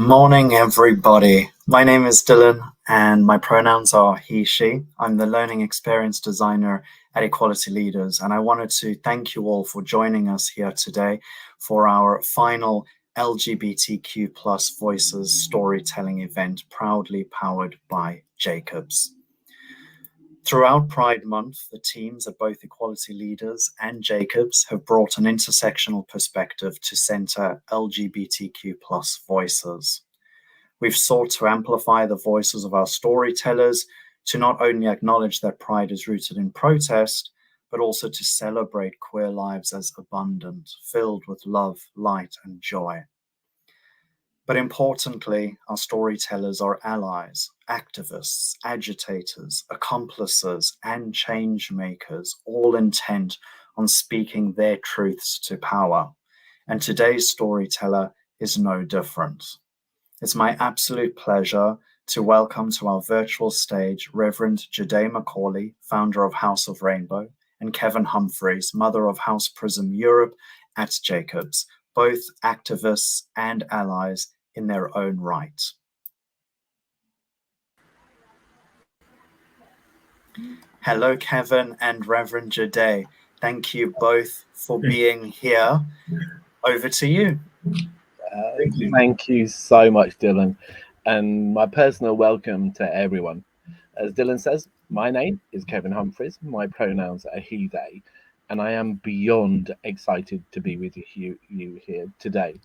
Morning, everybody. My name is Dylan, and my pronouns are he, she. I'm the learning experience designer at Equality Leaders, and I wanted to thank you all for joining us here today for our final LGBTQ plus voices storytelling event, proudly powered by Jacobs. Throughout Pride Month, the teams at both Equality Leaders and Jacobs have brought an intersectional perspective to center LGBTQ plus voices. We've sought to amplify the voices of our storytellers to not only acknowledge that Pride is rooted in protest, but also to celebrate queer lives as abundant, filled with love, light, and joy. But importantly, our storytellers are allies, activists, agitators, accomplices, and change makers, all intent on speaking their truths to power. And today's storyteller is no different. It's my absolute pleasure to welcome to our virtual stage Reverend Jade Macaulay, founder of House of Rainbow, and Kevin Humphreys, mother of House Prism Europe at Jacobs, both activists and allies in their own right. Hello, Kevin and Reverend Jade. Thank you both for being here. Over to you. Thank you so much, Dylan. And my personal welcome to everyone. As Dylan says, my name is Kevin Humphreys. My pronouns are he, they, and I am beyond excited to be with you here today.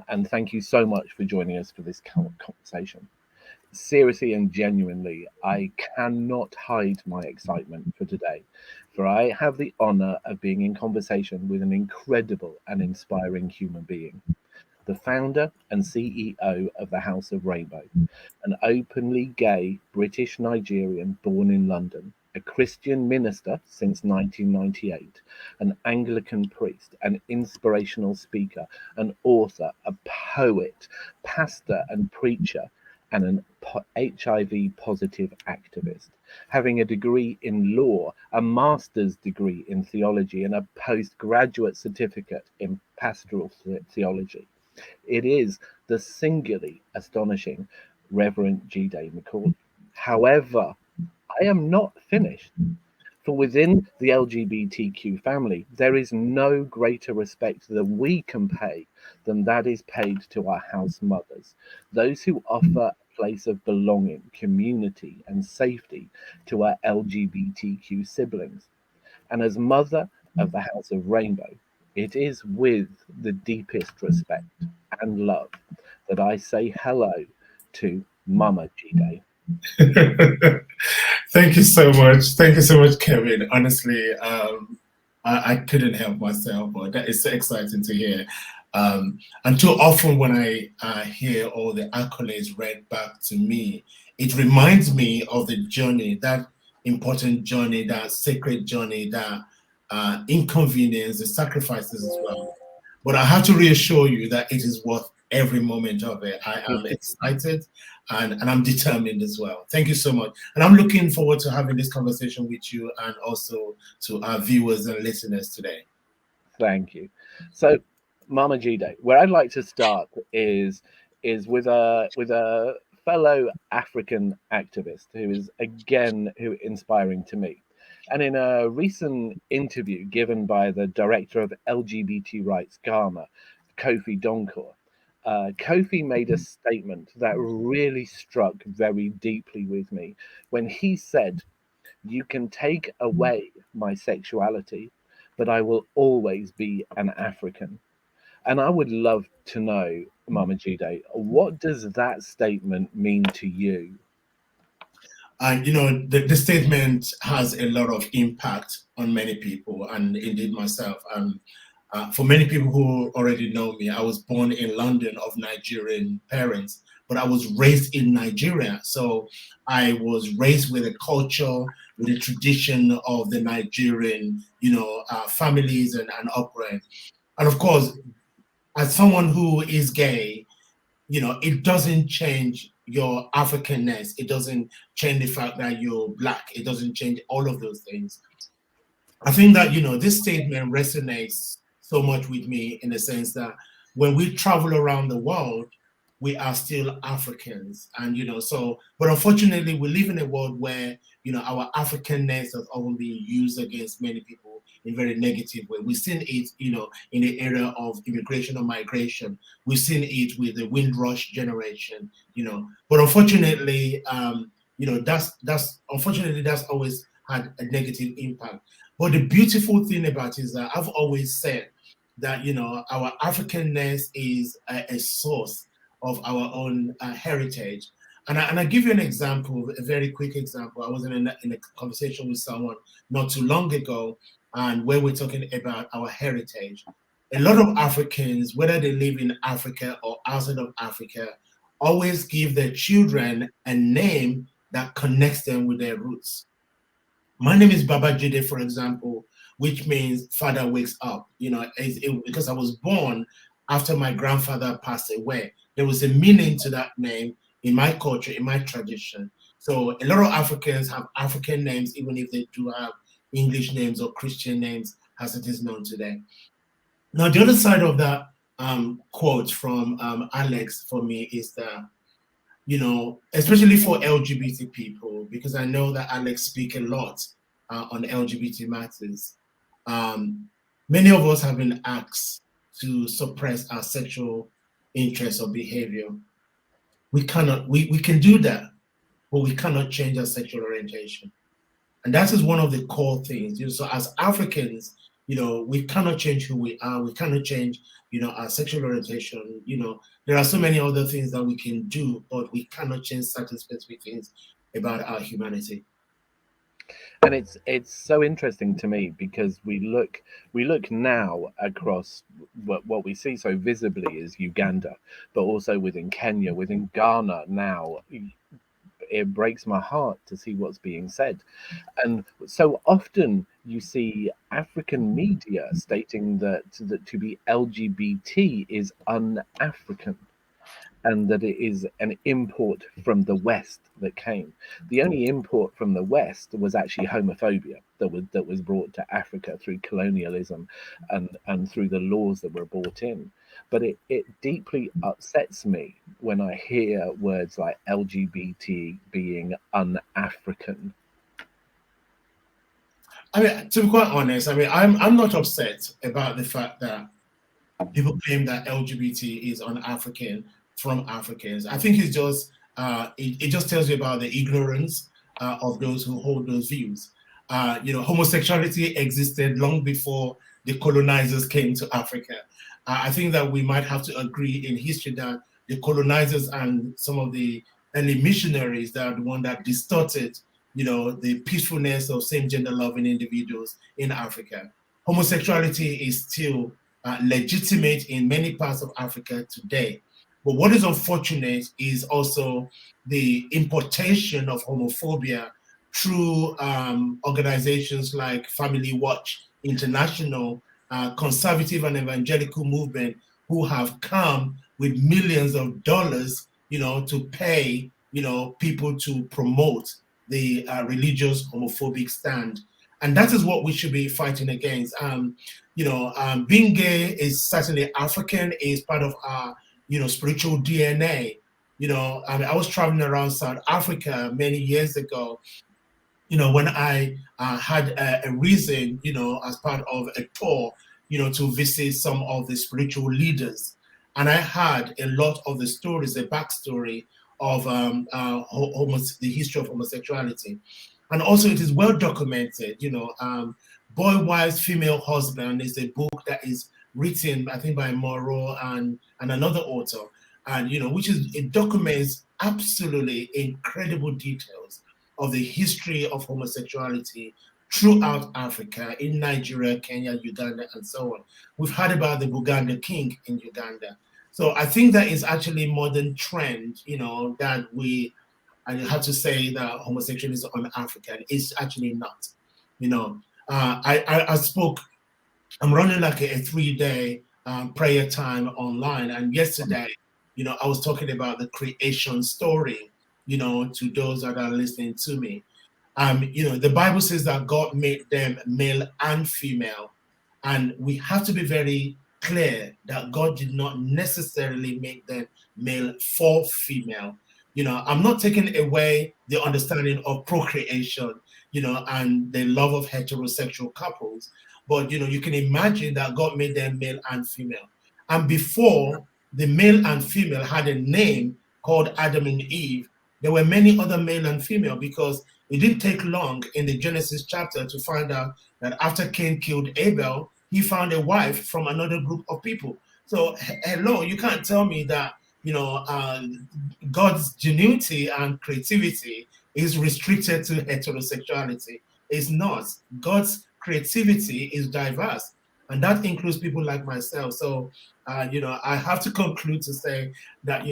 And thank you so much for joining us for this conversation. Seriously and genuinely, I cannot hide my excitement for today, for I have the honor of being in conversation with an incredible and inspiring human being, the founder and CEO of the House of Rainbow, an openly gay British Nigerian born in London, a Christian minister since 1998, an Anglican priest, an inspirational speaker, an author, a poet, pastor and preacher, and an HIV positive activist, having a degree in law, a master's degree in theology, and a postgraduate certificate in pastoral theology. It is the singularly astonishing Reverend Jade Macaulay. However, I am not finished. For within the LGBTQ family, there is no greater respect that we can pay than that is paid to our house mothers, those who offer a place of belonging, community, and safety to our LGBTQ siblings. And as mother of the House of Rainbow, it is with the deepest respect and love that I say hello to Mama Jade. Thank you so much. Thank you so much, Kevin. Honestly, I couldn't help myself, but that is so exciting to hear. And too often when I hear all the accolades read back to me, it reminds me of the journey, that important journey, that sacred journey, that inconvenience, the sacrifices as well. But I have to reassure you that it is worth every moment of it. I am excited and I'm determined as well. Thank you so much. And I'm looking forward to having this conversation with you and also to our viewers and listeners today. Thank you. So, Mama Jade, where I'd like to start is with a fellow African activist who is inspiring to me. And in a recent interview given by the director of LGBT rights Ghana, Kofi Donkor, Kofi made a statement that really struck very deeply with me when he said, "You can take away my sexuality, but I will always be an African." And I would love to know, Mama Jade, what does that statement mean to you? And the statement has a lot of impact on many people, and indeed myself. And for many people who already know me, I was born in London of Nigerian parents, but I was raised in Nigeria. So I was raised with a culture, with a tradition of the Nigerian, families and upbringing. And of course, as someone who is gay, it doesn't change your Africanness. It doesn't change the fact that you're Black. It doesn't change all of those things. I think that, this statement resonates so much with me in the sense that when we travel around the world, we are still Africans. And, so, but unfortunately, we live in a world where, our Africanness has often been used against many people in a very negative way. We've seen it, in the area of immigration or migration. We've seen it with the Windrush generation, but unfortunately, that's always had a negative impact. But the beautiful thing about it is that I've always said that, our Africanness is a source of our own heritage. And I give you an example, a very quick example. I was in a conversation with someone not too long ago, and where we're talking about our heritage. A lot of Africans, whether they live in Africa or outside of Africa, always give their children a name that connects them with their roots. My name is Baba Jide, for example, which means father wakes up. Because I was born after my grandfather passed away. There was a meaning to that name in my culture, in my tradition. So a lot of Africans have African names, even if they do have English names or Christian names, as it is known today. Now, the other side of that quote from Alex for me is that, especially for LGBT people, because I know that Alex speaks a lot on LGBT matters. Many of us have been asked to suppress our sexual interest or behavior. We can do that, but we cannot change our sexual orientation. And that is one of the core things. So as Africans, we cannot change who we are. We cannot change, our sexual orientation. There are so many other things that we can do, but we cannot change certain specific things about our humanity. And it's so interesting to me because we look now across what we see so visibly is Uganda, but also within Kenya, within Ghana now. It breaks my heart to see what's being said. And so often you see African media stating that to be LGBT is un-African, and that it is an import from the West that came. The only import from the West was actually homophobia that was brought to Africa through colonialism and through the laws that were brought in. But it deeply upsets me when I hear words like LGBT being un-African. I mean, to be quite honest, I'm not upset about the fact that people claim that LGBT is un-African from Africans. I think it's just it just tells you about the ignorance of those who hold those views. Homosexuality existed long before the colonizers came to Africa. I think that we might have to agree in history that the colonizers and some of the early missionaries that are the one that distorted, the peacefulness of same-gender loving individuals in Africa. Homosexuality is still legitimate in many parts of Africa today. But what is unfortunate is also the importation of homophobia through organizations like Family Watch International, conservative and evangelical movement, who have come with millions of dollars, to pay, people to promote the religious homophobic stand. And that is what we should be fighting against. Being gay is certainly African, is part of our, spiritual DNA. I was traveling around South Africa many years ago, when I had a reason, as part of a tour, to visit some of the spiritual leaders. And I had a lot of the stories, the backstory of the history of homosexuality. And also it is well documented, Boy, Wives, Female Husband is a book that is written, I think, by Moreau and another author, and, it documents absolutely incredible details of the history of homosexuality throughout Africa, in Nigeria, Kenya, Uganda, and so on. We've heard about the Buganda King in Uganda. So I think that is actually modern trend, that I have to say that homosexuality is un-African. It's actually not. I spoke, I'm running like a 3-day prayer time online. And yesterday, I was talking about the creation story, to those that are listening to me. The Bible says that God made them male and female. And we have to be very clear that God did not necessarily make them male for female. I'm not taking away the understanding of procreation, and the love of heterosexual couples, but you can imagine that God made them male and female. And before the male and female had a name called Adam and Eve, there were many other male and female, because it didn't take long in the Genesis chapter to find out that after Cain killed Abel, he found a wife from another group of people. So, hello, you can't tell me that, God's genuity and creativity is restricted to heterosexuality. It's not. God's creativity is diverse, and that includes people like myself. So, I have to conclude to say that,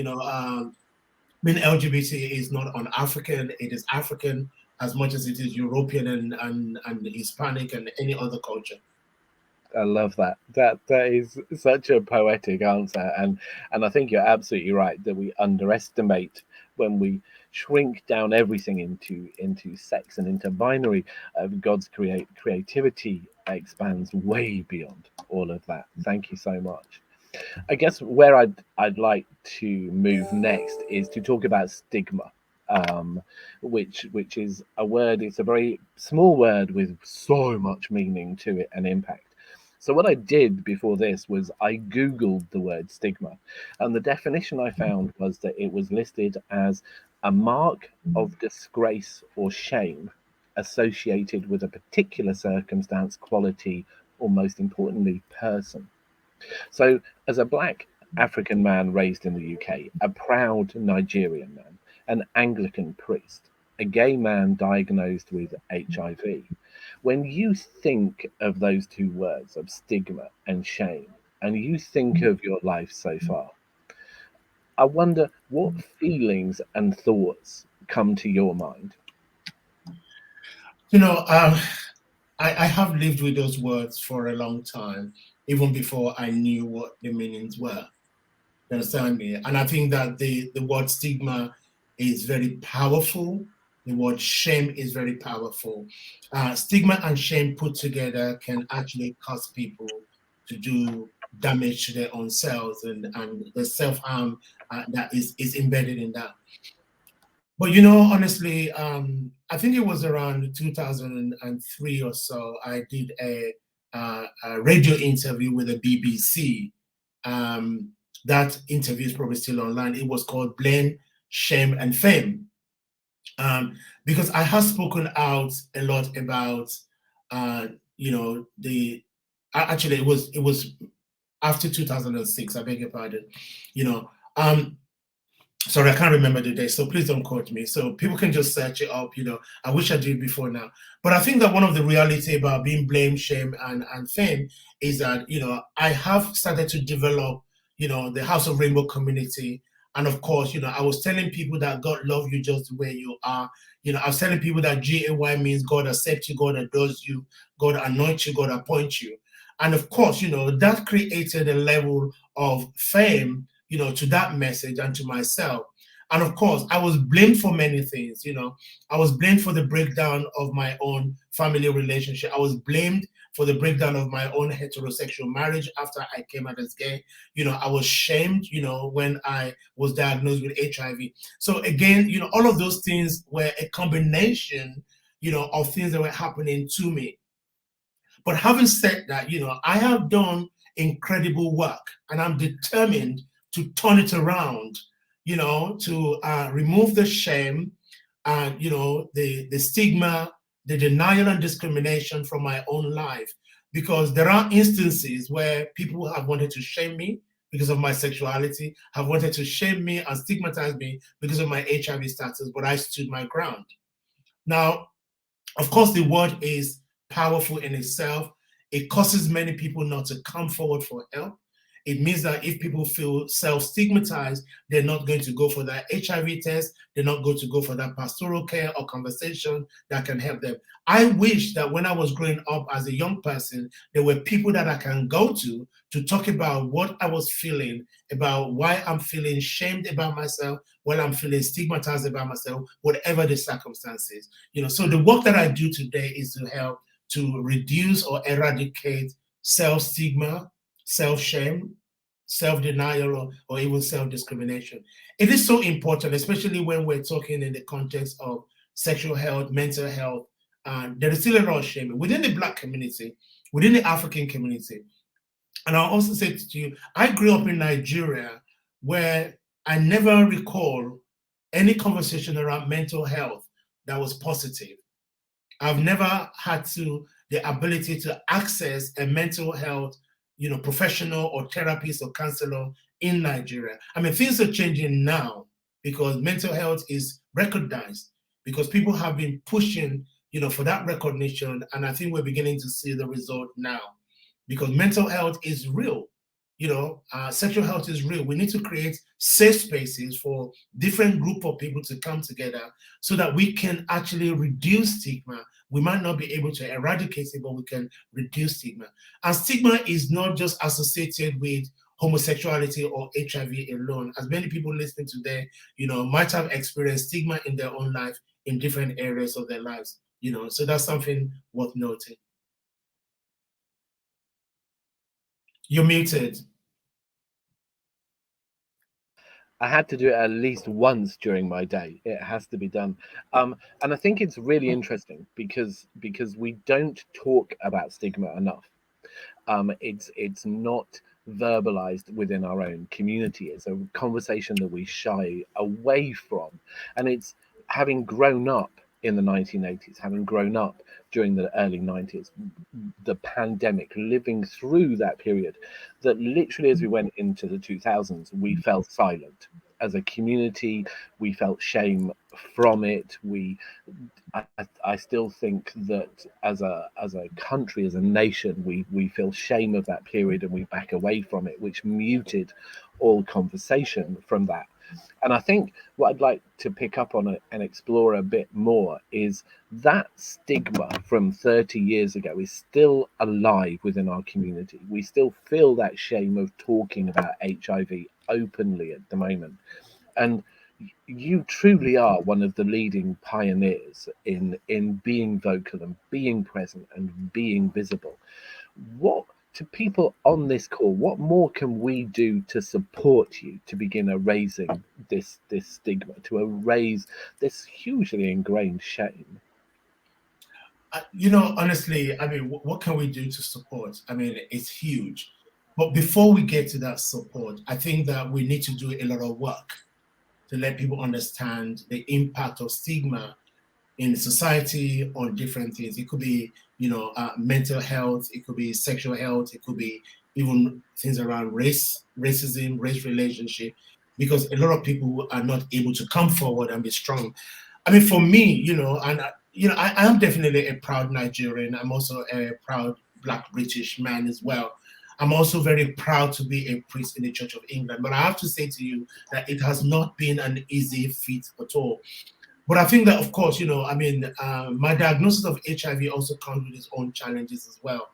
being LGBT is not un-African. It is African as much as it is European and Hispanic and any other culture. I love that. That is such a poetic answer, and I think you're absolutely right that we underestimate when we shrink down everything into sex and into binary. God's creativity expands way beyond all of that. Thank you so much. I guess where I'd like to move next is to talk about stigma, which is a word. It's a very small word with so much meaning to it and impact. So what I did before this was I Googled the word stigma, and the definition I found was that it was listed as a mark of disgrace or shame associated with a particular circumstance, quality, or most importantly, person. So as a black African man raised in the UK, a proud Nigerian man, an Anglican priest, a gay man diagnosed with HIV, when you think of those two words of stigma and shame, and you think of your life so far, I wonder what feelings and thoughts come to your mind. I have lived with those words for a long time, even before I knew what the meanings were. You understand me? And I think that the word stigma is very powerful. The word shame is very powerful. Stigma and shame put together can actually cause people to do damage to their own selves, and the self-harm that is embedded in that. But honestly, I think it was around 2003 or so. I did a radio interview with the BBC. That interview is probably still online. It was called "Blame, Shame, and Fame," because I have spoken out a lot about, the. Actually, it was after 2006. I beg your pardon. You know, um, Sorry, I can't remember the day, so please don't quote me. So people can just search it up. I wish I did before now. But I think that one of the reality about being blamed, shame, and fame is that, I have started to develop, the House of Rainbow community. And of course, I was telling people that God loves you just the way you are. I was telling people that GAY means God accepts you, God adores you, God anoints you, God appoints you. And of course, that created a level of fame, to that message and to myself. And of course, I was blamed for many things. I was blamed for the breakdown of my own family relationship. I was blamed for the breakdown of my own heterosexual marriage after I came out as gay. I was shamed, when I was diagnosed with HIV. So again, all of those things were a combination, of things that were happening to me. But having said that, I have done incredible work, and I'm determined to turn it around, to remove the shame and, the stigma, the denial and discrimination from my own life. Because there are instances where people have wanted to shame me because of my sexuality, have wanted to shame me and stigmatize me because of my HIV status, but I stood my ground. Now, of course, the word is powerful in itself. It causes many people not to come forward for help. It means that if people feel self-stigmatized, they're not going to go for that HIV test. They're not going to go for that pastoral care or conversation that can help them. I wish that when I was growing up as a young person, there were people that I can go to talk about what I was feeling, about why I'm feeling shamed about myself, why I'm feeling stigmatized about myself, whatever the circumstances. So the work that I do today is to help to reduce or eradicate self-stigma, self-shame, self-denial, or even self-discrimination. It is so important, especially when we're talking in the context of sexual health, mental health. There is still a lot of shame within the Black community, within the African community. And I'll also say to you, I grew up in Nigeria where I never recall any conversation around mental health that was positive. I've never had the ability to access a mental health, professional or therapist or counselor in Nigeria. I mean, things are changing now because mental health is recognized, because people have been pushing, for that recognition. And I think we're beginning to see the result now, because mental health is real. Sexual health is real. We need to create safe spaces for different group of people to come together so that we can actually reduce stigma. We might not be able to eradicate it, but we can reduce stigma. And stigma is not just associated with homosexuality or HIV alone. As many people listening today, might have experienced stigma in their own life in different areas of their lives. So that's something worth noting. You're muted. I had to do it at least once during my day. It has to be done. And I think it's really interesting because we don't talk about stigma enough. It's not verbalized within our own community. It's a conversation that we shy away from. And it's having grown up in the 1980s, having grown up during the early 90s, the pandemic, living through that period, that literally as we went into the 2000s, we felt silent. As a community, we felt shame from it. I still think that as a country, as a nation, we feel shame of that period and we back away from it, which muted all conversation from that. And I think what I'd like to pick up on it and explore a bit more is that stigma from 30 years ago is still alive within our community. We still feel that shame of talking about HIV openly at the moment. And you truly are one of the leading pioneers in being vocal and being present and being visible. What, to people on this call, what more can we do to support you to begin erasing this stigma, to erase this hugely ingrained shame? Honestly, I mean, what can we do to support? I mean, it's huge. But before we get to that support, I think that we need to do a lot of work to let people understand the impact of stigma in society on different things. It could be, mental health, it could be sexual health, it could be even things around racism, race relationship, because a lot of people are not able to come forward and be strong. I mean, for me, I am definitely a proud Nigerian. I'm also a proud Black British man as well. I'm also very proud to be a priest in the Church of England. But I have to say to you that it has not been an easy feat at all. But I think that, of course, my diagnosis of HIV also comes with its own challenges as well,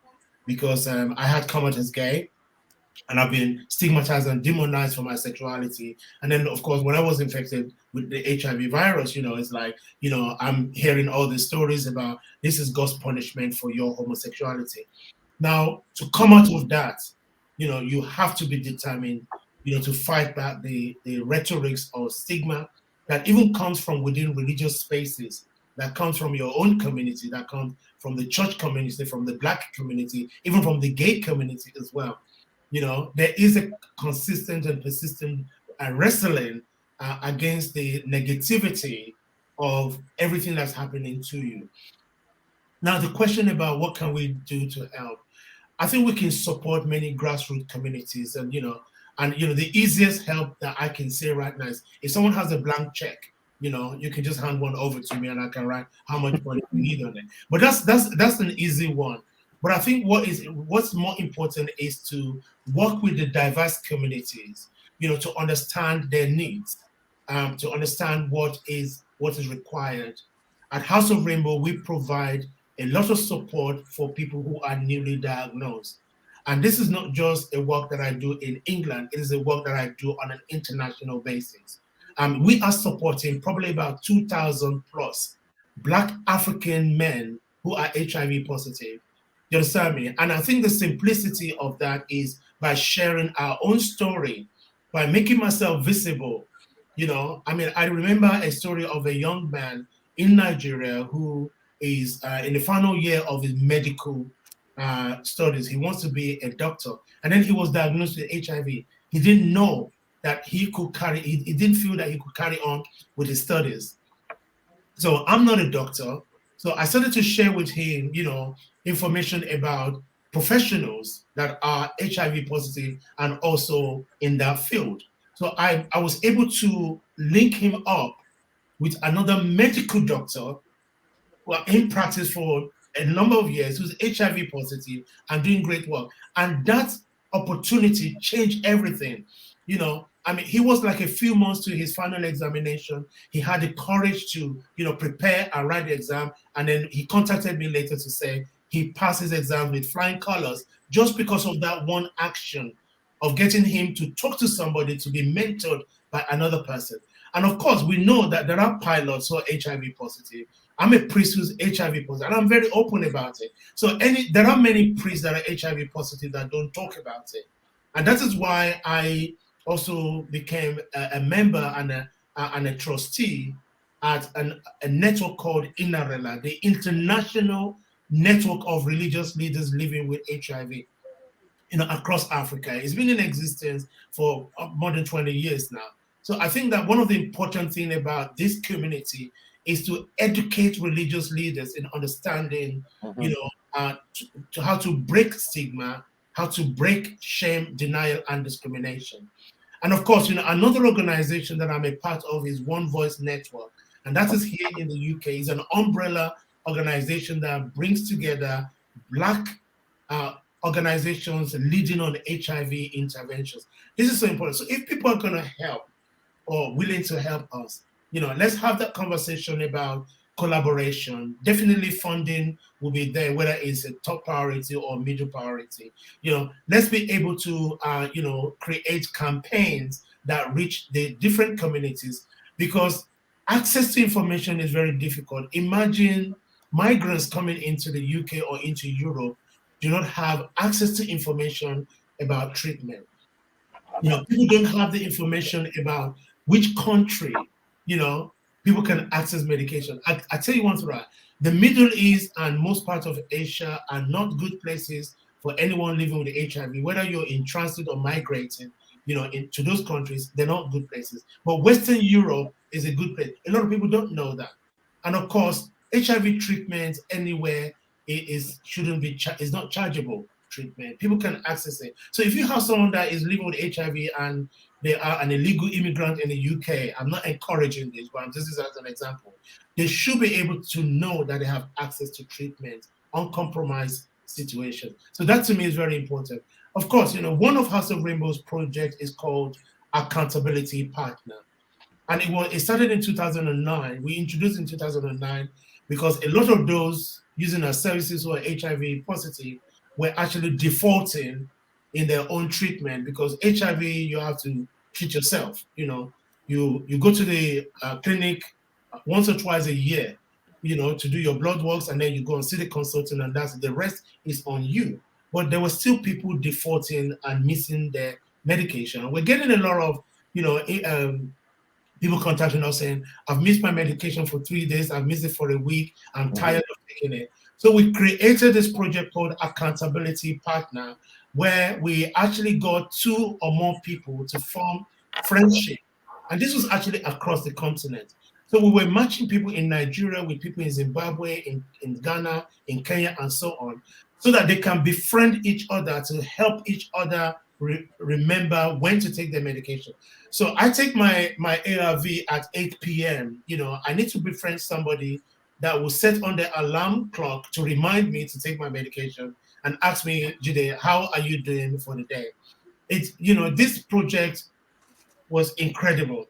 because I had come out as gay, and I've been stigmatized and demonized for my sexuality. And then, of course, when I was infected with the HIV virus, it's like, I'm hearing all the stories about this is God's punishment for your homosexuality. Now, to come out of that, you have to be determined, to fight back the rhetorics or stigma that even comes from within religious spaces, that comes from your own community, that comes from the church community, from the Black community, even from the gay community as well. There is a consistent and persistent wrestling against the negativity of everything that's happening to you. Now, the question about what can we do to help? I think we can support many grassroots communities, and the easiest help that I can say right now is if someone has a blank check, you can just hand one over to me and I can write how much money you need on it. But that's an easy one. But I think what's more important is to work with the diverse communities, to understand their needs, to understand what is required. At House of Rainbow, we provide a lot of support for people who are newly diagnosed. And this is not just a work that I do in England, it is a work that I do on an international basis. We are supporting probably about 2,000 plus Black African men who are HIV positive. You understand me? And I think the simplicity of that is by sharing our own story, by making myself visible. I mean, I remember a story of a young man in Nigeria who is in the final year of his medical studies. He wants to be a doctor. And then he was diagnosed with HIV. He didn't know that he didn't feel that he could carry on with his studies. So I'm not a doctor. So I started to share with him, information about professionals that are HIV positive and also in that field. So I was able to link him up with another medical doctor who in practice for a number of years who's HIV positive and doing great work. And that opportunity changed everything. I mean, he was like a few months to his final examination. He had the courage to, prepare and write the exam. And then he contacted me later to say he passed his exam with flying colors just because of that one action of getting him to talk to somebody, to be mentored by another person. And of course, we know that there are pilots who are HIV positive. I'm a priest who's HIV positive, and I'm very open about it. So there are many priests that are HIV positive that don't talk about it. And that is why I also became a member and a trustee at a network called INARELA, the International Network of Religious Leaders Living with HIV, across Africa. It's been in existence for more than 20 years now. So I think that one of the important things about this community is to educate religious leaders in understanding, to how to break stigma, how to break shame, denial, and discrimination. And of course, another organization that I'm a part of is One Voice Network. And that is here in the UK. It's an umbrella organization that brings together Black organizations leading on HIV interventions. This is so important. So if people are going to help or willing to help us, let's have that conversation about collaboration. Definitely funding will be there, whether it's a top priority or middle priority. Let's be able to, create campaigns that reach the different communities, because access to information is very difficult. Imagine migrants coming into the UK or into Europe do not have access to information about treatment. People don't have the information about which country, people can access medication. I tell you one thing, right? The Middle East and most parts of Asia are not good places for anyone living with HIV, whether you're in transit or migrating, into those countries, they're not good places. But Western Europe is a good place. A lot of people don't know that. And of course, HIV treatment anywhere is not chargeable treatment. People can access it. So if you have someone that is living with HIV and they are an illegal immigrant in the UK, I'm not encouraging this, but this is as an example. They should be able to know that they have access to treatment, uncompromised situation. So that to me is very important. Of course, one of House of Rainbow's project is called Accountability Partner. And it started in 2009. We introduced in 2009 because a lot of those using our services who are HIV positive were actually defaulting in their own treatment, because HIV, you have to treat yourself. You go to the clinic once or twice a year, to do your blood works, and then you go and see the consultant, and the rest is on you. But there were still people defaulting and missing their medication. We're getting a lot of, people contacting us saying, I've missed my medication for 3 days, I've missed it for a week, I'm tired of taking it. So we created this project called Accountability Partner, where we actually got 2 or more people to form friendship. And this was actually across the continent. So we were matching people in Nigeria with people in Zimbabwe, in Ghana, in Kenya, and so on, so that they can befriend each other to help each other remember when to take their medication. So I take my ARV at 8 p.m. I need to befriend somebody that will set on the alarm clock to remind me to take my medication and ask me, Jide, how are you doing for the day? This project was incredible.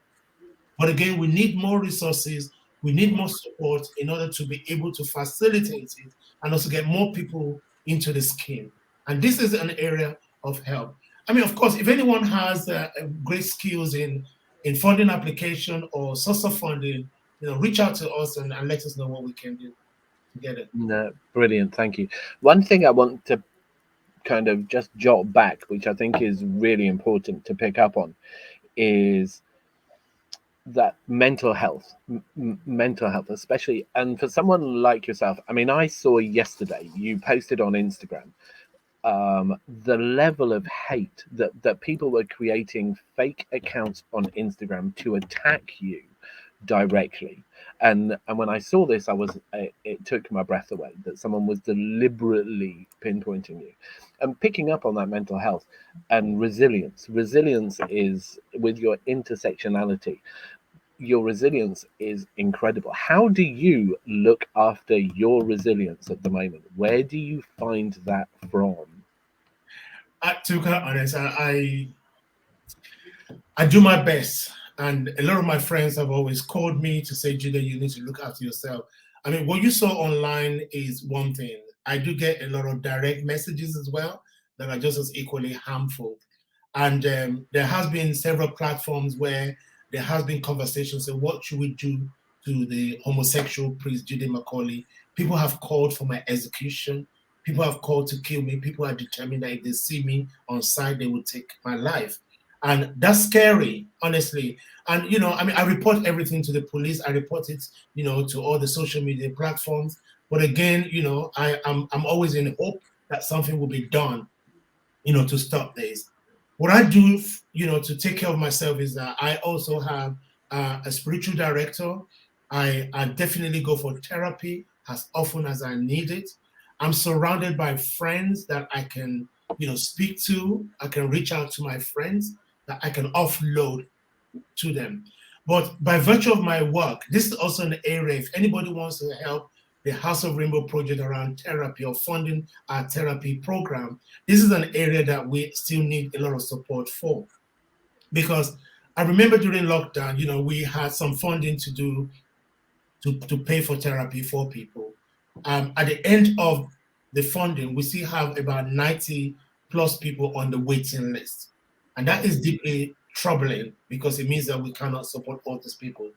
But again, we need more resources, we need more support in order to be able to facilitate it and also get more people into the scheme. And this is an area of help. I mean, of course, if anyone has great skills in funding application or source of funding, reach out to us and let us know what we can do. together. No, brilliant. Thank you. One thing I want to kind of just jot back, which I think is really important to pick up on, is that mental health, especially, and for someone like yourself. I mean, I saw yesterday you posted on Instagram the level of hate that people were creating fake accounts on Instagram to attack you directly. And when I saw this, it took my breath away that someone was deliberately pinpointing you and picking up on that mental health and resilience is with your intersectionality. Your resilience is incredible. How do you look after your resilience at the moment? Where do you find that from? To be quite honest, I do my best. And a lot of my friends have always called me to say, Judah, you need to look after yourself. I mean, what you saw online is one thing. I do get a lot of direct messages as well that are just as equally harmful. And there has been several platforms where there has been conversations. So what should we do to the homosexual priest, Judy Macaulay? People have called for my execution. People have called to kill me. People are determined that if they see me on site, they will take my life. And that's scary, honestly. And I mean, I report everything to the police. I report it, to all the social media platforms. But again, I'm always in hope that something will be done, to stop this. What I do, to take care of myself is that I also have a spiritual director. I definitely go for therapy as often as I need it. I'm surrounded by friends that I can, speak to. I can reach out to my friends that I can offload to them. But by virtue of my work, this is also an area, if anybody wants to help the House of Rainbow project around therapy or funding our therapy program, this is an area that we still need a lot of support for. Because I remember during lockdown, we had some funding to do to pay for therapy for people. At the end of the funding, we still have about 90 plus people on the waiting list. And that is deeply troubling because it means that we cannot support all these people.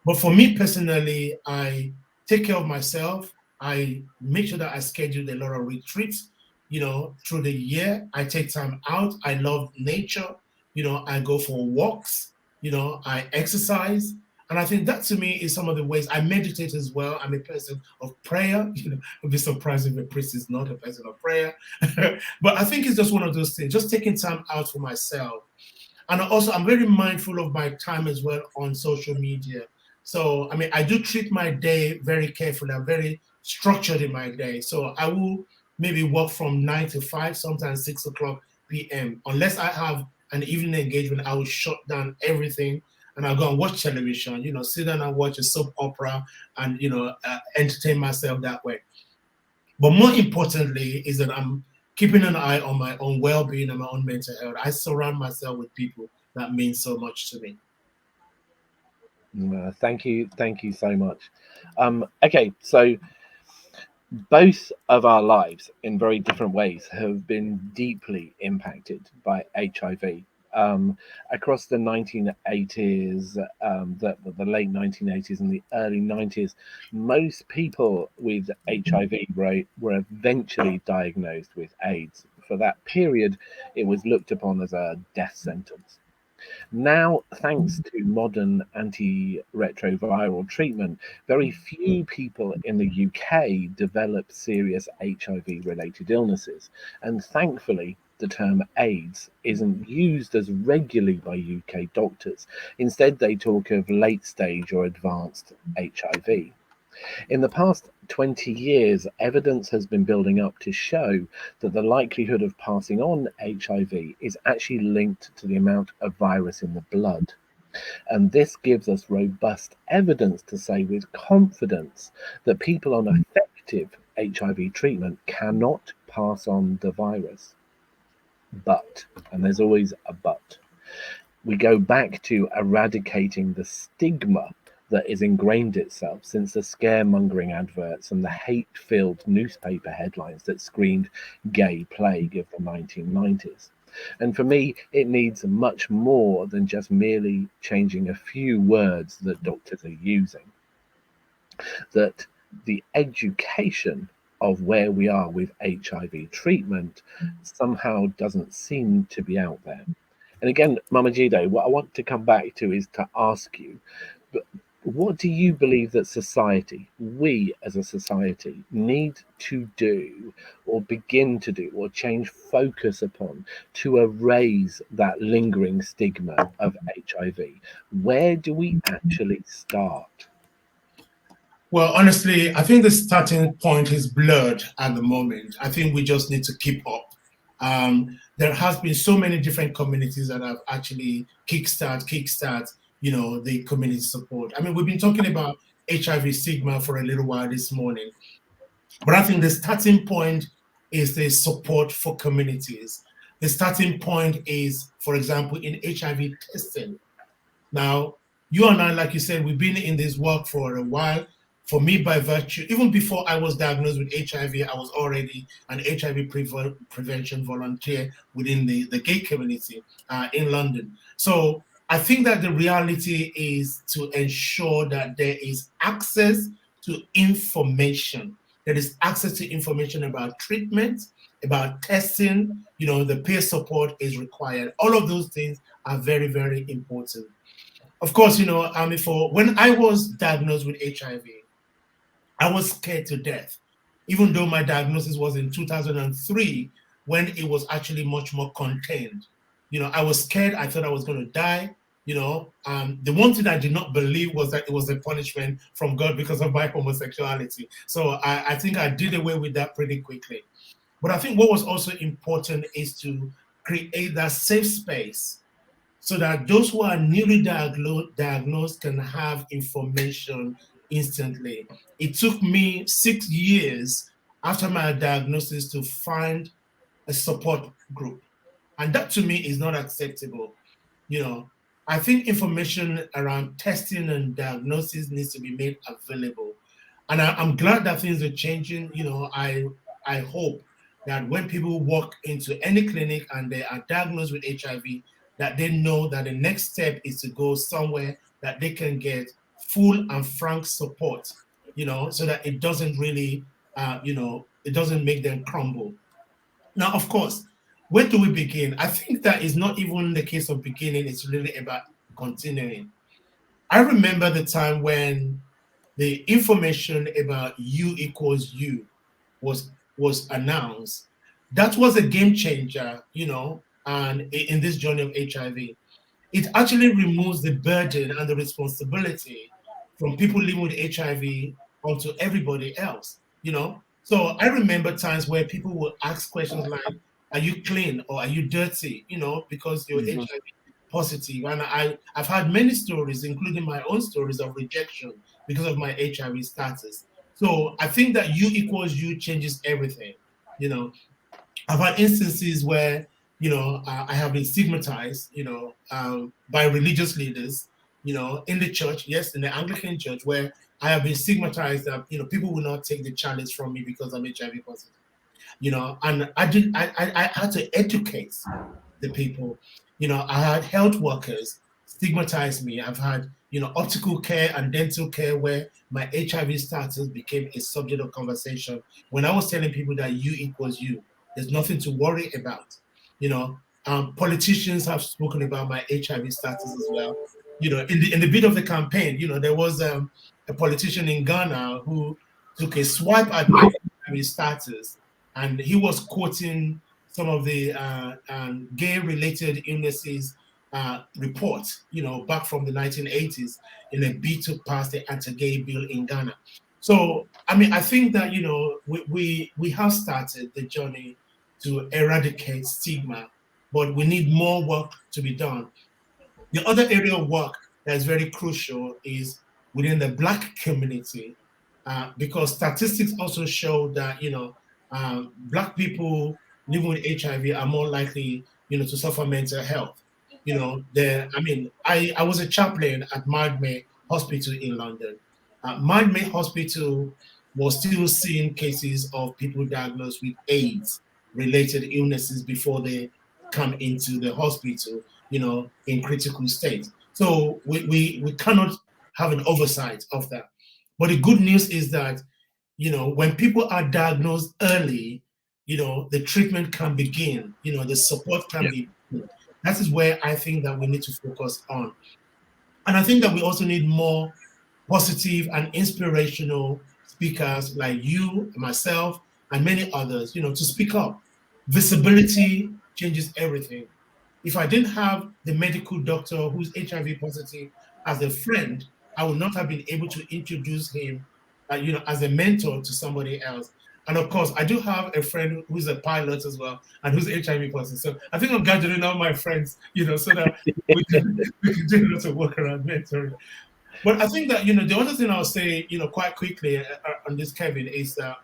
But for me personally, I take care of myself. I make sure that I schedule a lot of retreats, through the year. I take time out. I love nature. I go for walks, I exercise. And I think that to me is some of the ways I meditate as well. I'm a person of prayer. I'd be surprised if a priest is not a person of prayer. But I think it's just one of those things, just taking time out for myself. And also, I'm very mindful of my time as well on social media. So, I mean, I do treat my day very carefully. I'm very structured in my day. So, I will maybe work from 9 to 5, sometimes 6 o'clock p.m. Unless I have an evening engagement, I will shut down everything and I'll go and watch television, sit down and watch a soap opera and, entertain myself that way. But more importantly, is that I'm keeping an eye on my own well-being and my own mental health. I surround myself with people that mean so much to me. Thank you so much. Okay, so both of our lives, in very different ways, have been deeply impacted by HIV. Across the 1980s, the late 1980s and the early 90s, most people with HIV were eventually diagnosed with AIDS. For that period, it was looked upon as a death sentence. Now, thanks to modern antiretroviral treatment, very few people in the UK develop serious HIV related illnesses. And thankfully, the term AIDS isn't used as regularly by UK doctors. Instead, they talk of late stage or advanced HIV. In the past 20 years, evidence has been building up to show that the likelihood of passing on HIV is actually linked to the amount of virus in the blood. And this gives us robust evidence to say with confidence that people on effective HIV treatment cannot pass on the virus. But, and there's always a but, we go back to eradicating the stigma that is ingrained itself since the scaremongering adverts and the hate-filled newspaper headlines that screamed gay plague of the 1990s. And for me, it needs much more than just merely changing a few words that doctors are using. That the education of where we are with HIV treatment somehow doesn't seem to be out there. And again, Mama Jide, what I want to come back to is to ask you, but what do you believe that society, we as a society, need to do or begin to do or change focus upon to erase that lingering stigma of HIV? Where do we actually start? Well, honestly, I think the starting point is blurred at the moment. I think we just need to keep up. There has been so many different communities that have actually kickstart, the community support. I mean, we've been talking about HIV stigma for a little while this morning, but I think the starting point is the support for communities. The starting point is, for example, in HIV testing. Now, you and I, like you said, we've been in this work for a while. For me, by virtue, even before I was diagnosed with HIV, I was already an HIV prevention volunteer within the gay community in London. So I think that the reality is to ensure that there is access to information. There is access to information about treatment, about testing, the peer support is required. All of those things are very, very important. Of course, for when I was diagnosed with HIV, I was scared to death, even though my diagnosis was in 2003, when it was actually much more contained. I was scared. I thought I was going to die. The one thing I did not believe was that it was a punishment from God because of my homosexuality. So I think I did away with that pretty quickly. But I think what was also important is to create that safe space so that those who are newly diagnosed can have information instantly. It took me 6 years after my diagnosis to find a support group. And that to me is not acceptable. I think information around testing and diagnosis needs to be made available. And I'm glad that things are changing. I hope that when people walk into any clinic and they are diagnosed with HIV, that they know that the next step is to go somewhere that they can get full and frank support, so that it doesn't really, it doesn't make them crumble. Now, of course, where do we begin? I think that is not even the case of beginning, it's really about continuing. I remember the time when the information about U equals U was announced. That was a game changer, and in this journey of HIV. It actually removes the burden and the responsibility from people living with HIV onto everybody else, So I remember times where people would ask questions like, are you clean or are you dirty? Because you're Mhm. HIV positive. And I've had many stories, including my own stories of rejection because of my HIV status. So I think that U equals U changes everything. You know, I've had instances where I have been stigmatized, by religious leaders, in the church, yes, in the Anglican church, where I have been stigmatized that people will not take the challenge from me because I'm HIV positive, and I had to educate the people. I had health workers stigmatize me. I've had, optical care and dental care where my HIV status became a subject of conversation. When I was telling people that U equals U, there's nothing to worry about. Politicians have spoken about my HIV status as well. In the bit of the campaign, there was a politician in Ghana who took a swipe at my HIV status, and he was quoting some of the gay-related illnesses report, back from the 1980s in a bid to pass the anti-gay bill in Ghana. So, I mean, I think that, we have started the journey to eradicate stigma, but we need more work to be done. The other area of work that is very crucial is within the Black community, because statistics also show that Black people living with HIV are more likely, to suffer mental health. I was a chaplain at Mildmay Hospital in London. Mildmay Hospital was still seeing cases of people diagnosed with AIDS-related illnesses before they come into the hospital, in critical state. So we cannot have an oversight of that. But the good news is that when people are diagnosed early, the treatment can begin, the support can be. That is where I think that we need to focus on. And I think that we also need more positive and inspirational speakers like you, myself, and many others, to speak up. Visibility changes everything. If I didn't have the medical doctor who's HIV positive as a friend, I would not have been able to introduce him, as a mentor to somebody else. And of course, I do have a friend who's a pilot as well and who's HIV positive. So I think I'm gathering all my friends, so that we can do lots of work around mentoring. But I think that, the other thing I'll say, quite quickly on this, Kevin, is that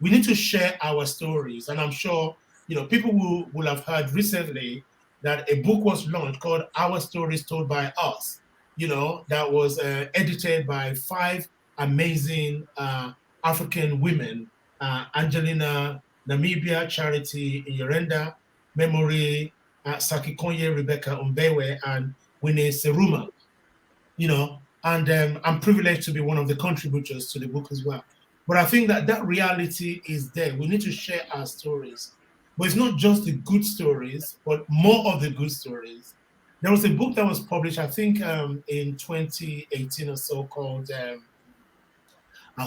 we need to share our stories. And I'm sure, people will have heard recently that a book was launched called Our Stories Told by Us, that was edited by 5 amazing African women, Angelina Namibia, Charity Yorenda, Memory, Sakikonye, Rebecca Umbewe, and Winnie Seruma, and I'm privileged to be one of the contributors to the book as well. But I think that reality is there. We need to share our stories. But it's not just the good stories, but more of the good stories. There was a book that was published, I think, in 2018 or so, called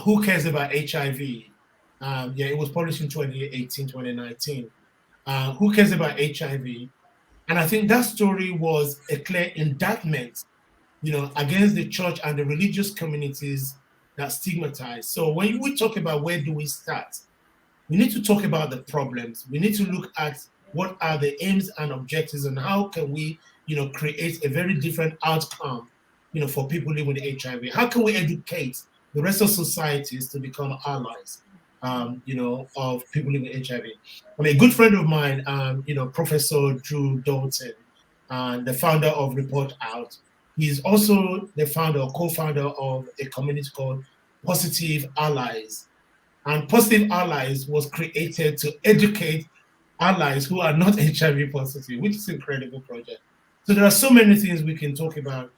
Who Cares About HIV? It was published in 2018, 2019. Who Cares About HIV? And I think that story was a clear indictment, against the church and the religious communities that stigmatize. So when we talk about where do we start, we need to talk about the problems. We need to look at what are the aims and objectives and how can we, create a very different outcome, for people living with HIV. How can we educate the rest of societies to become allies, of people living with HIV? I mean, a good friend of mine, Professor Drew Dalton, the founder of Report Out, he's also the founder or co-founder of a community called Positive Allies. And Positive Allies was created to educate allies who are not HIV positive, which is an incredible project. So there are so many things we can talk about,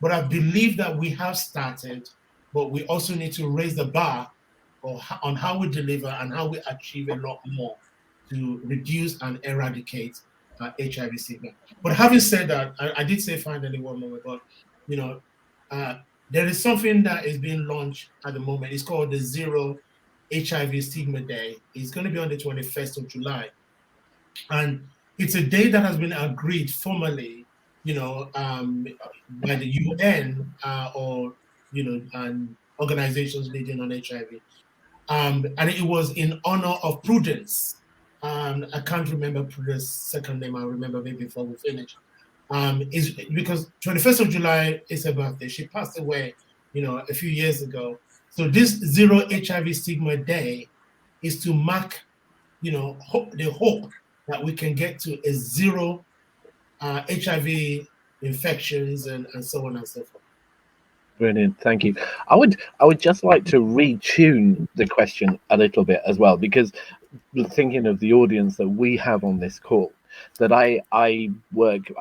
but I believe that we have started, but we also need to raise the bar on how we deliver and how we achieve a lot more to reduce and eradicate HIV stigma. But having said that, I did say finally one moment, but there is something that is being launched at the moment. It's called the Zero HIV Stigma Day. It's going to be on the 21st of July. And it's a day that has been agreed formally, by the UN and organizations leading on HIV. And it was in honor of Prudence. I can't remember Prudence's second name. I'll remember maybe before we finish. Is because 21st of July is her birthday. She passed away, a few years ago. So this Zero HIV Stigma Day is to mark, the hope that we can get to a zero HIV infections and so on and so forth. Brilliant, thank you. I would just like to retune the question a little bit as well, because thinking of the audience that we have on this call, that I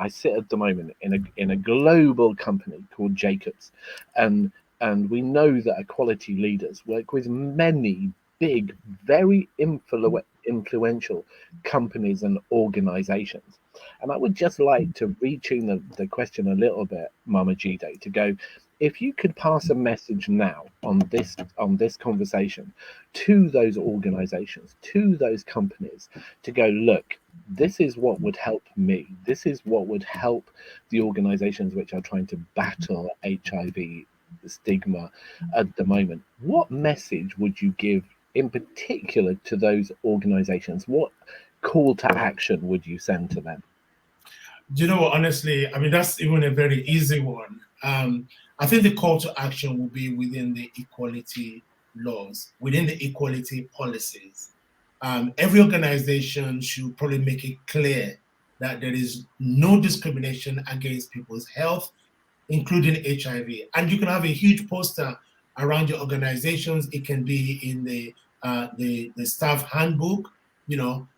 sit at the moment in a global company called Jacobs, and we know that equality leaders work with many big, very influential companies and organizations. And I would just like to retune the question a little bit, Mama Jide, to go, if you could pass a message now on this conversation to those organizations, to those companies, to go, look, this is what would help me. This is what would help the organizations which are trying to battle HIV stigma at the moment. What message would you give in particular to those organizations? What call to action would you send to them? Do you know what, honestly, I mean, that's even a very easy one. I think the call to action will be within the equality laws, within the equality policies. Every organization should probably make it clear that there is no discrimination against people's health, including HIV. And you can have a huge poster around your organizations. It can be in the staff handbook,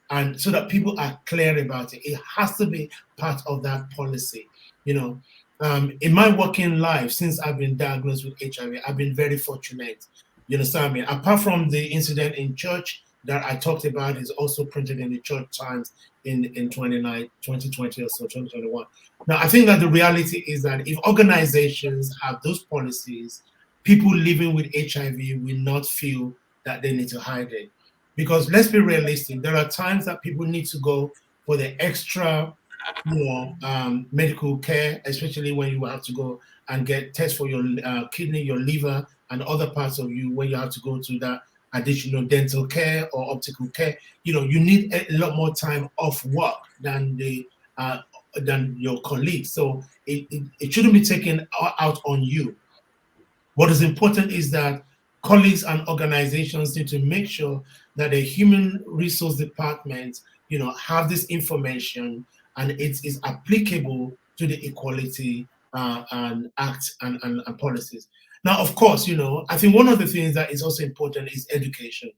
and so that people are clear about it. It has to be part of that policy, in my working life, since I've been diagnosed with HIV, I've been very fortunate. You understand me? Apart from the incident in church that I talked about, is also printed in the Church Times in 2020 or so, 2021. Now, I think that the reality is that if organizations have those policies, people living with HIV will not feel that they need to hide it. Because let's be realistic, there are times that people need to go for the extra, medical care, especially when you have to go and get tests for your kidney, your liver, and other parts of you, when you have to go to that additional dental care or optical care. You need a lot more time off work than your colleagues. So it shouldn't be taken out on you. What is important is that colleagues and organizations need to make sure that the human resource department, have this information and it is applicable to the equality and act and policies. Now, of course, I think one of the things that is also important is education.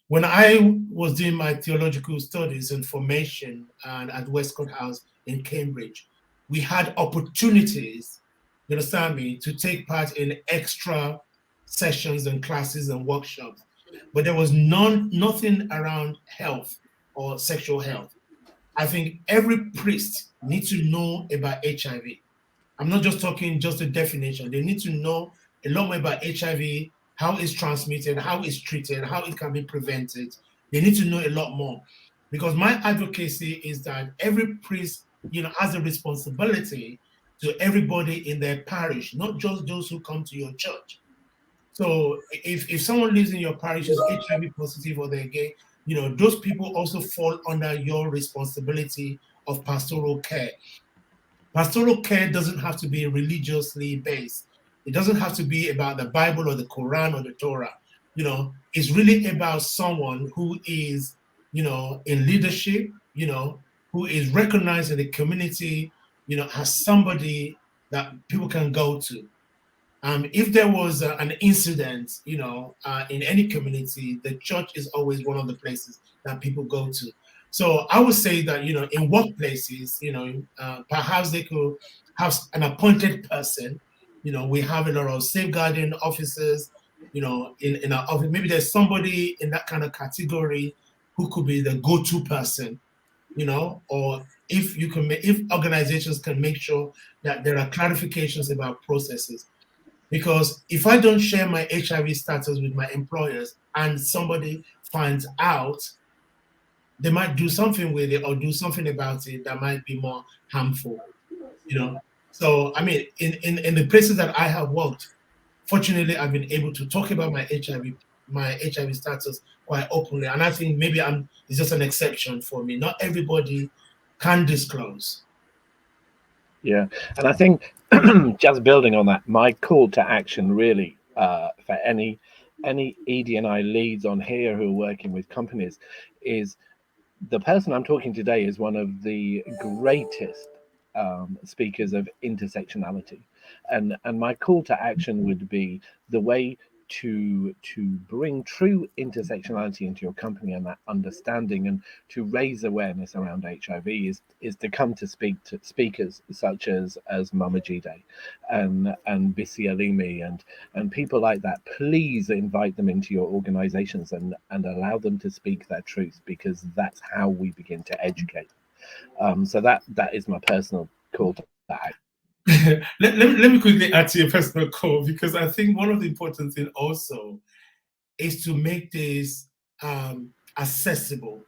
When I was doing my theological studies and formation and at Westcott House in Cambridge, we had opportunities, you understand me, to take part in extra sessions and classes and workshops, but there was nothing around health or sexual health. I think every priest needs to know about HIV. I'm not just talking just the definition. They need to know a lot more about HIV, how it's transmitted, how it's treated, how it can be prevented. They need to know a lot more. Because my advocacy is that every priest, has a responsibility to everybody in their parish, not just those who come to your church. So if someone lives in your parish is HIV positive or they're gay, those people also fall under your responsibility of pastoral care. Pastoral care doesn't have to be religiously based. It doesn't have to be about the Bible or the Quran or the Torah. It's really about someone who is, in leadership, who is recognized in the community, as somebody that people can go to. If there was an incident, in any community, the church is always one of the places that people go to. So I would say that, in workplaces, perhaps they could have an appointed person. We have a lot of safeguarding officers, in our office. Maybe there's somebody in that kind of category who could be the go-to person, or if organizations can make sure that there are clarifications about processes. Because if I don't share my HIV status with my employers and somebody finds out, they might do something with it or do something about it that might be more harmful, So, I mean, in the places that I have worked, fortunately, I've been able to talk about my HIV status quite openly. And I think maybe it's just an exception for me. Not everybody can disclose. Yeah, and I think just building on that, my call to action really for any ED&I leads on here who are working with companies is the person I'm talking today is one of the greatest speakers of intersectionality, and my call to action would be the way to bring true intersectionality into your company and that understanding, and to raise awareness around HIV is to come to speak to speakers such as Mama Jide and Bisi Alimi and people like that. Please invite them into your organizations and allow them to speak their truth, because that's how we begin to educate. So that is my personal call to action. let me quickly add to your personal call, because I think one of the important things also is to make this accessible,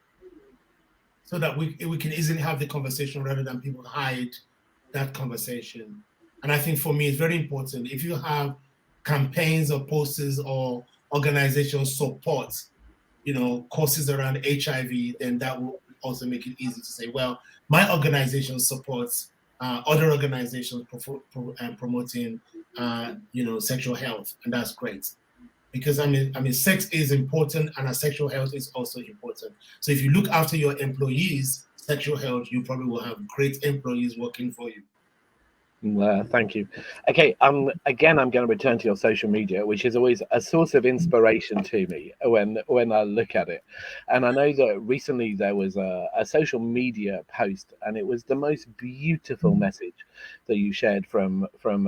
so that we can easily have the conversation rather than people hide that conversation. And I think for me, it's very important if you have campaigns or posters or organization support, courses around HIV, then that will also make it easy to say, well, my organization supports other organizations promoting, sexual health, and that's great. Because I mean, sex is important, and our sexual health is also important. So if you look after your employees' sexual health, you probably will have great employees working for you. Thank you. Okay, again, I'm going to return to your social media, which is always a source of inspiration to me when I look at it. And I know that recently there was a social media post, and it was the most beautiful message that you shared from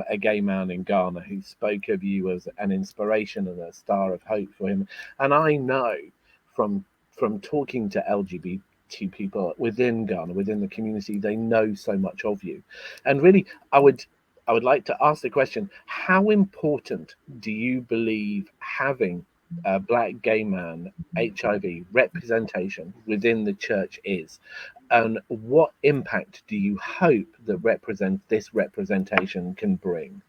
a gay man in Ghana who spoke of you as an inspiration and a star of hope for him. And I know from talking to LGBT people within Ghana, within the community, they know so much of you. And really, I would like to ask the question: how important do you believe having a black gay man HIV representation within the church is, and what impact do you hope that this representation can bring?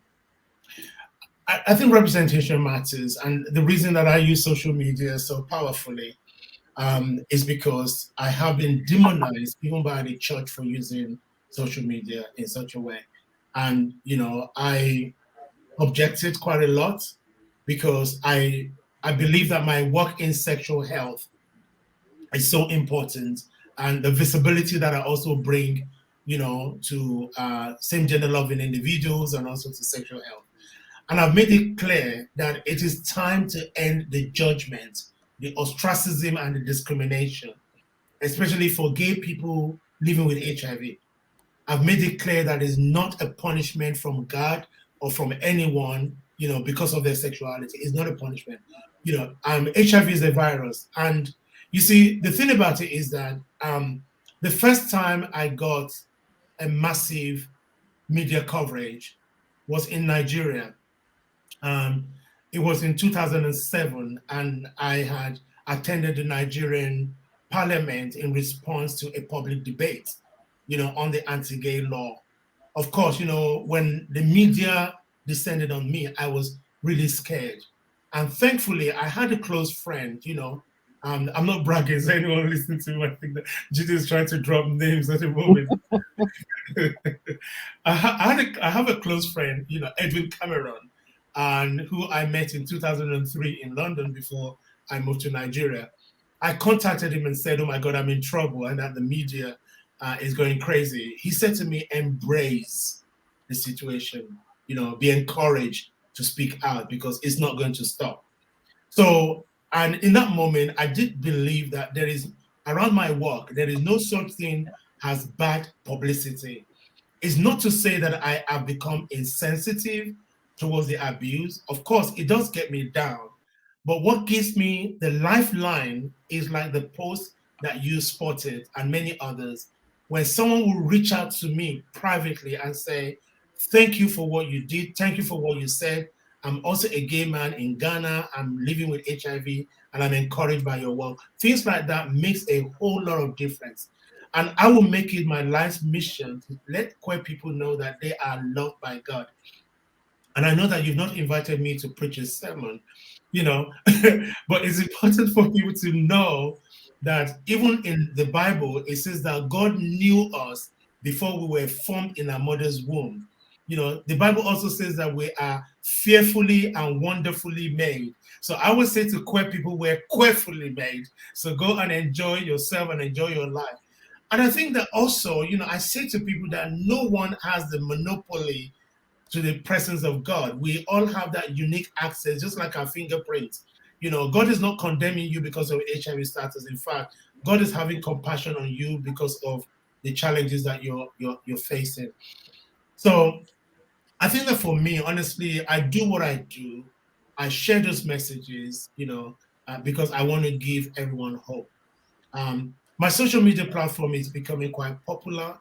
I think representation matters, and the reason that I use social media so powerfully is because I have been demonized even by the church for using social media in such a way. And, I objected quite a lot because I believe that my work in sexual health is so important, and the visibility that I also bring, to same gender loving individuals and also to sexual health. And I've made it clear that it is time to end the judgment, the ostracism, and the discrimination, especially for gay people living with HIV. I've made it clear that it's not a punishment from God or from anyone, because of their sexuality. It's not a punishment. HIV is a virus. And you see, the thing about it is that the first time I got a massive media coverage was in Nigeria. Um, it was in 2007, and I had attended the Nigerian parliament in response to a public debate, on the anti-gay law. Of course, when the media descended on me, I was really scared. And thankfully, I had a close friend, I'm not bragging, so anyone listening to me, I think that Judy is trying to drop names at the moment. I have a close friend, Edwin Cameron, and who I met in 2003 in London before I moved to Nigeria. I contacted him and said, "Oh my God, I'm in trouble, and that the media is going crazy." He said to me, "Embrace the situation. Be encouraged to speak out because it's not going to stop." So, and in that moment, I did believe that there is around my work, there is no such thing as bad publicity. It's not to say that I have become insensitive towards the abuse. Of course, it does get me down. But what gives me the lifeline is like the post that you spotted and many others, when someone will reach out to me privately and say, "Thank you for what you did. Thank you for what you said. I'm also a gay man in Ghana. I'm living with HIV and I'm encouraged by your work." Things like that makes a whole lot of difference. And I will make it my life's mission to let queer people know that they are loved by God. And I know that you've not invited me to preach a sermon, but it's important for people to know that even in the Bible, it says that God knew us before we were formed in our mother's womb. The Bible also says that we are fearfully and wonderfully made. So I would say to queer people, we're queerfully made. So go and enjoy yourself and enjoy your life. And I think that also, I say to people that no one has the monopoly to the presence of God. We all have that unique access, just like our fingerprints. God is not condemning you because of HIV status. In fact, God is having compassion on you because of the challenges that you're facing. So I think that for me, honestly, I do what I do. I share those messages, because I want to give everyone hope. My social media platform is becoming quite popular.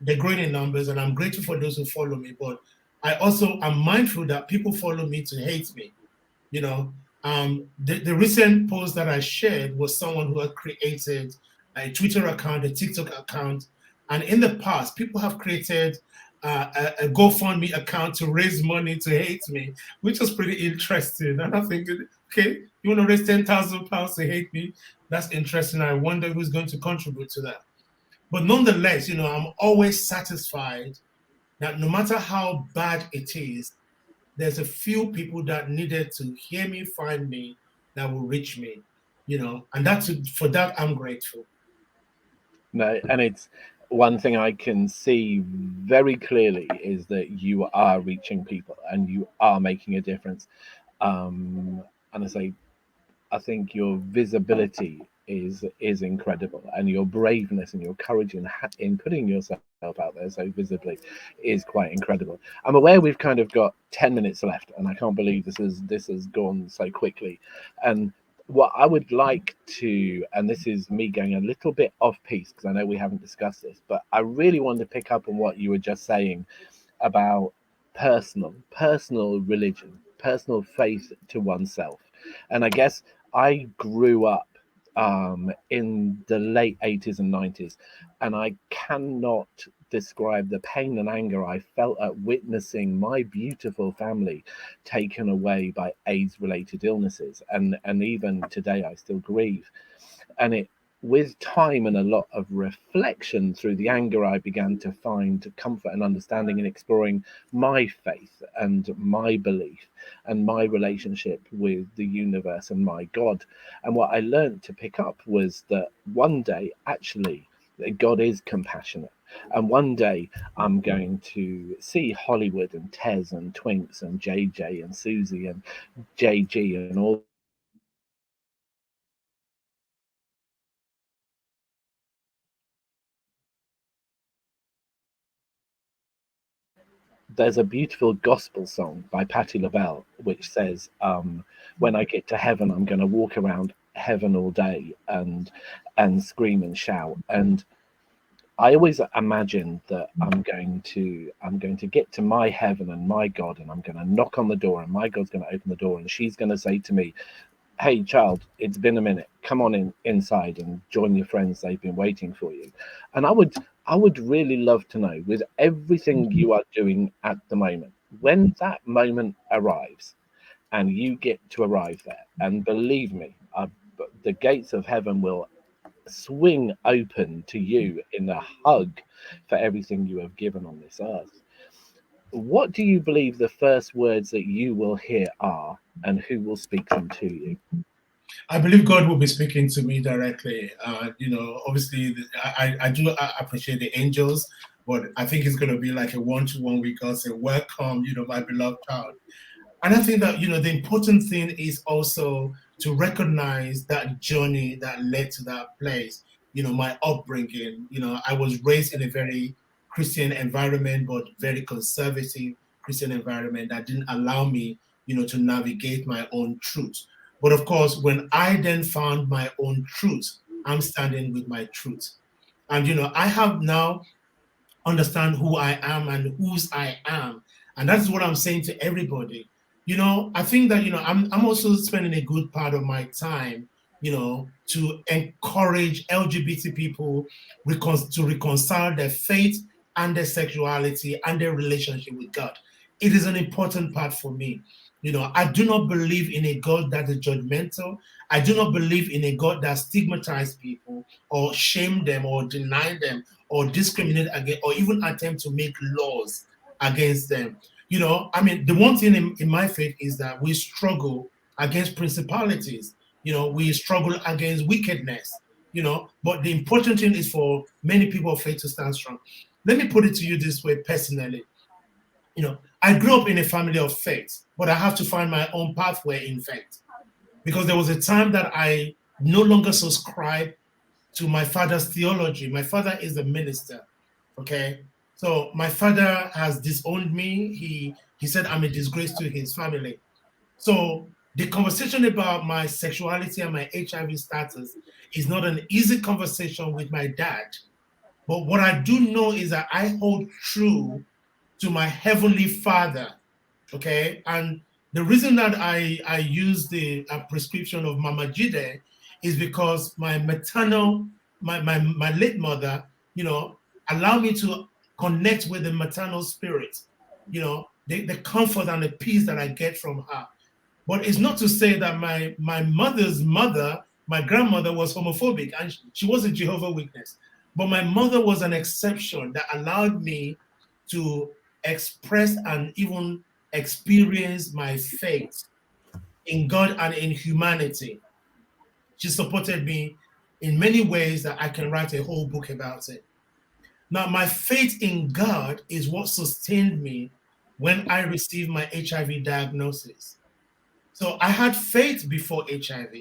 They're growing in numbers, and I'm grateful for those who follow me. But I also am mindful that people follow me to hate me. The recent post that I shared was someone who had created a Twitter account, a TikTok account, and in the past, people have created a GoFundMe account to raise money to hate me, which was pretty interesting. And I think, okay, you want to raise £10,000 to hate me? That's interesting. I wonder who's going to contribute to that. But nonetheless, I'm always satisfied that no matter how bad it is, there's a few people that needed to hear me, find me, that will reach me, and for that I'm grateful. No, and one thing I can see very clearly is that you are reaching people and you are making a difference. And I think your visibility is incredible, and your braveness and your courage in putting yourself out there so visibly is quite incredible. I'm aware we've kind of got 10 minutes left, and I can't believe this has gone so quickly. And what I would like to, and this is me going a little bit off piece because I know we haven't discussed this, but I really wanted to pick up on what you were just saying about personal religion, personal faith to oneself. And I guess I grew up in the late 80s and 90s, and I cannot describe the pain and anger I felt at witnessing my beautiful family taken away by AIDS related illnesses. And even today, I still grieve. And it, with time and a lot of reflection through the anger, I began to find comfort and understanding in exploring my faith and my belief and my relationship with the universe and my God. And what I learned to pick up was that one day, actually, that God is compassionate. And one day I'm going to see Hollywood and Tez and Twinks and JJ and Susie and JG and all these people who are beautiful and wonderful and amazing. There's a beautiful gospel song by Patti LaBelle which says, "When I get to heaven, I'm going to walk around heaven all day and scream and shout." And I always imagine that I'm going to get to my heaven and my God, and I'm going to knock on the door, and my God's going to open the door, and she's going to say to me, "Hey, child, it's been a minute. Come on inside and join your friends. They've been waiting for you." And I would really love to know, with everything you are doing at the moment, when that moment arrives and you get to arrive there, and believe me, the gates of heaven will swing open to you in a hug for everything you have given on this earth. What do you believe the first words that you will hear are, and who will speak them to you? I believe God will be speaking to me directly. Obviously, I do appreciate the angels, but I think it's going to be like a one-to-one with God. Say, "Welcome, my beloved child." And I think that the important thing is also to recognize that journey that led to that place. My upbringing. I was raised in a very Christian environment, but very conservative Christian environment that didn't allow me, to navigate my own truth. But of course, when I then found my own truth, I'm standing with my truth. And I have now understand who I am and whose I am. And that's what I'm saying to everybody. I think that, I'm also spending a good part of my time, to encourage LGBT people to reconcile their faith and their sexuality and their relationship with God. It is an important part for me. I do not believe in a God that is judgmental. I do not believe in a God that stigmatizes people or shame them or deny them or discriminate against or even attempt to make laws against them. The one thing in my faith is that we struggle against principalities. We struggle against wickedness. But the important thing is for many people of faith to stand strong. Let me put it to you this way personally. I grew up in a family of faith, but I have to find my own pathway in faith because there was a time that I no longer subscribe to my father's theology. My father is a minister, okay? So my father has disowned me. He said I'm a disgrace to his family. So the conversation about my sexuality and my HIV status is not an easy conversation with my dad. But what I do know is that I hold true to my heavenly father, okay? And the reason that I use the prescription of Mama Jide is because my late mother, allowed me to connect with the maternal spirit, the comfort and the peace that I get from her. But it's not to say that my mother's mother, my grandmother, was homophobic and she was a Jehovah Witness. But my mother was an exception that allowed me to express and even experience my faith in God and in humanity. She supported me in many ways that I can write a whole book about it. Now, my faith in God is what sustained me when I received my HIV diagnosis. So I had faith before HIV.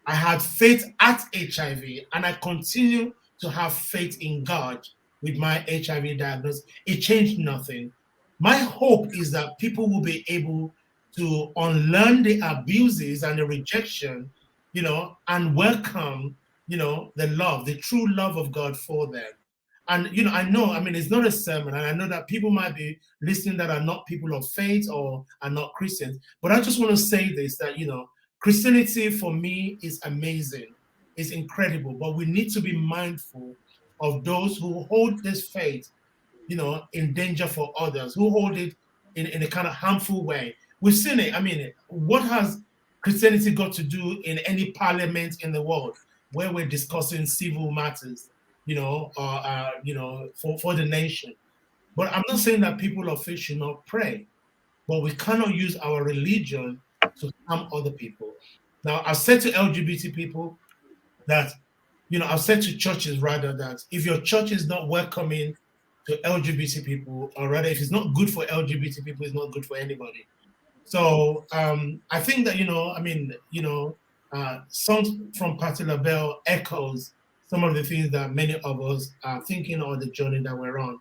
I had faith at HIV, and I continue to have faith in God with my HIV diagnosis. It changed nothing. My hope is that people will be able to unlearn the abuses and the rejection, and welcome, the love, the true love of God for them. And I mean, it's not a sermon, and I know that people might be listening that are not people of faith or are not Christians, but I just want to say this, that Christianity for me is amazing, it's incredible, but we need to be mindful of those who hold this faith, in danger for others, who hold it in a kind of harmful way. We've seen it. I mean, what has Christianity got to do in any parliament in the world where we're discussing civil matters, for the nation? But I'm not saying that people of faith should not pray, but we cannot use our religion to harm other people. Now, I've said to LGBT people that, I've said to churches rather that if your church is not welcoming to LGBT people, or rather, if it's not good for LGBT people, it's not good for anybody. So I think that, songs from Patti LaBelle echoes some of the things that many of us are thinking on the journey that we're on.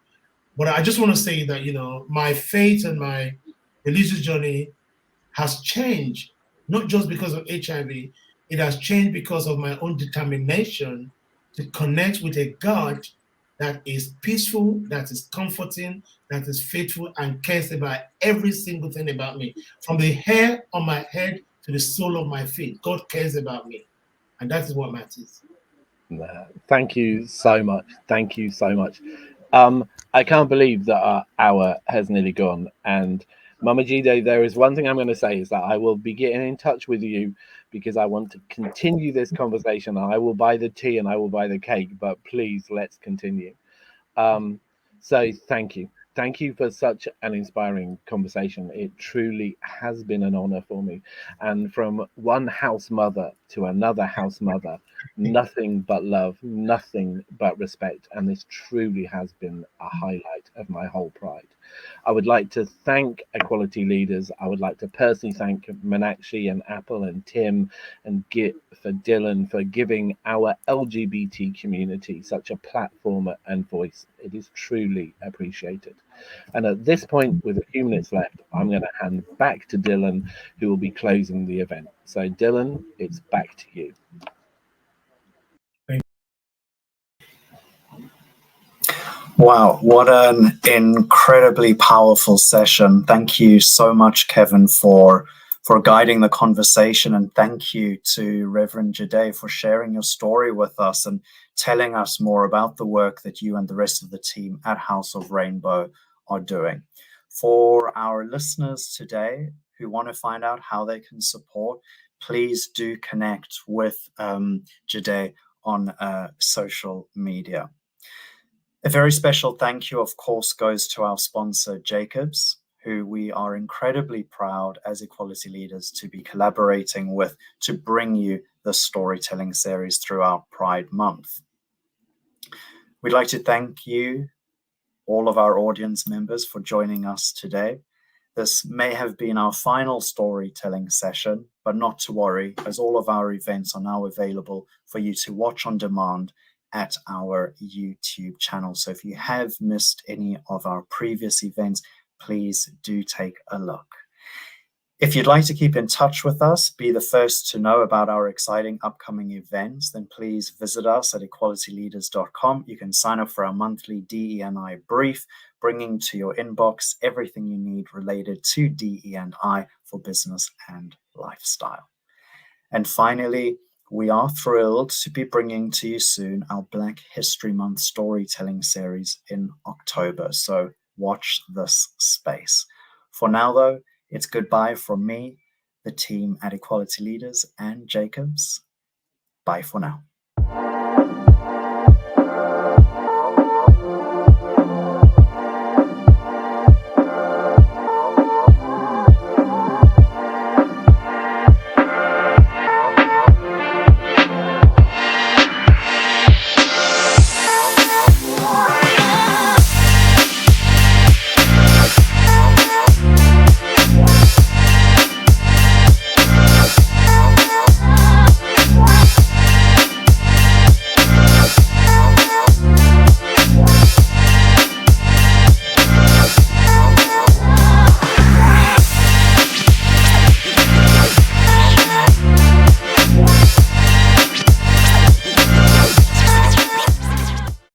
But I just want to say that, my faith and my religious journey has changed, not just because of HIV, it has changed because of my own determination to connect with a God that is peaceful, that is comforting, that is faithful, and cares about every single thing about me. From the hair on my head to the sole of my feet, God cares about me. And that is what matters. Thank you so much. Thank you so much. I can't believe that our hour has nearly gone. And Mama Jide, there is one thing I'm going to say is that I will be getting in touch with you because I want to continue this conversation. I will buy the tea and I will buy the cake, but please let's continue. So thank you. Thank you for such an inspiring conversation. It truly has been an honor for me. And from one house mother to another house mother, nothing but love, nothing but respect. And this truly has been a highlight of my whole pride. I would like to thank Equality Leaders. I would like to personally thank Meenakshi and Apple and Tim and Git for Dylan for giving our LGBT community such a platform and voice. It is truly appreciated. And at this point, with a few minutes left, I'm going to hand back to Dylan, who will be closing the event. So Dylan, it's back to you. Wow, what an incredibly powerful session. Thank you so much, Kevin, for guiding the conversation, and thank you to Reverend Jide for sharing your story with us and telling us more about the work that you and the rest of the team at House of Rainbow are doing. For our listeners today who want to find out how they can support, please do connect with Jide on social media. A very special thank you, of course, goes to our sponsor, Jacobs, who we are incredibly proud as Equality Leaders to be collaborating with to bring you the storytelling series throughout Pride Month. We'd like to thank you, all of our audience members, for joining us today. This may have been our final storytelling session, but not to worry, as all of our events are now available for you to watch on demand at our YouTube channel. So if you have missed any of our previous events, please do take a look. If you'd like to keep in touch with us, be the first to know about our exciting upcoming events, then please visit us at equalityleaders.com. You can sign up for our monthly DE&I brief, bringing to your inbox everything you need related to DE&I for business and lifestyle. And finally, we are thrilled to be bringing to you soon our Black History Month storytelling series in October. So watch this space. For now, though, it's goodbye from me, the team at Equality Leaders, and Jacobs. Bye for now.